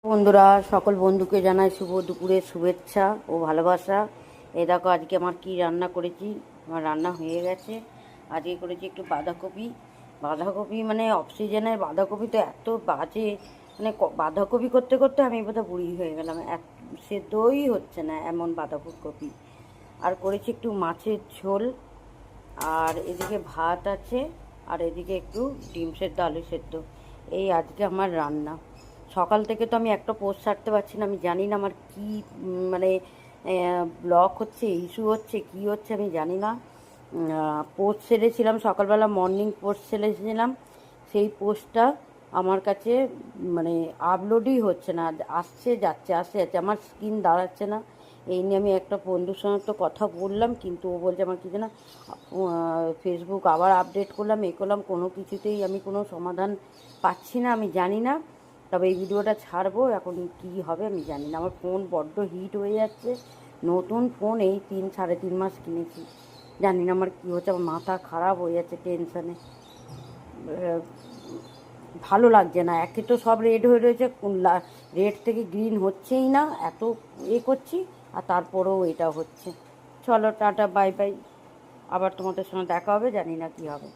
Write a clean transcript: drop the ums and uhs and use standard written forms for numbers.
বন্ধুরা, সকল বন্ধুকে জানাই শুভ দুপুরের শুভেচ্ছা ও ভালোবাসা। এই দেখো আজকে আমার কি রান্না করেছি। আমার রান্না হয়ে গেছে। আজকে করেছি একটু বাঁধাকপি। বাঁধাকপি মানে অক্সিজেনের বাঁধাকপি তো এত বাজে, মানে বাঁধাকপি করতে করতে আমি বোধহয় বুড়ি হয়ে গেলাম। সেদ্ধই হচ্ছে না এমন বাঁধাকপি। আর করেছি একটু মাছের ঝোল, আর এদিকে ভাত আছে, আর এদিকে একটু ডিম সেদ্ধ আলু সেদ্ধ। এই আজকে আমার রান্না। সকাল থেকে তো আমি একটা পোস্ট ছাড়তে পারছি না। আমি জানি না আমার কী মানে ব্লক হচ্ছে, ইস্যু হচ্ছে, কি হচ্ছে আমি জানি না। পোস্ট ছেড়েছিলাম সকালবেলা, মর্নিং পোস্ট ছেড়েছিলাম। সেই পোস্টটা আমার কাছে মানে আপলোডই হচ্ছে না, আসছে যাচ্ছে আসছে যাচ্ছে, আমার স্ক্রিন দাঁড়াচ্ছে না। এই নিয়ে আমি একটা বন্ধুর সঙ্গে তো কথা বললাম, কিন্তু ও বলছে আমার কিছু না, ফেসবুক আবার আপডেট করলাম, এ করলাম, কোনো কিছুতেই আমি কোনো সমাধান পাচ্ছি না। আমি জানি না, তবে এই ভিডিওটা ছাড়বো। এখন কি হবে আমি জানি না। আমার ফোন বড্ড হিট হয়ে যাচ্ছে। নতুন ফোন এই 3-3.5 মাস কিনেছি। জানি না আমার কী হচ্ছে, আমার মাথা খারাপ হয়ে যাচ্ছে টেনশানে। ভালো লাগছে না। একে তো সব রেড হয়ে রয়েছে, রেড থেকে গ্রিন হচ্ছেই না, এত করছি, আর তারপরেও এটা হচ্ছে। চলো টাটা, বাই বাই। আবার তোমাদের সঙ্গে দেখা হবে, জানি না কী হবে।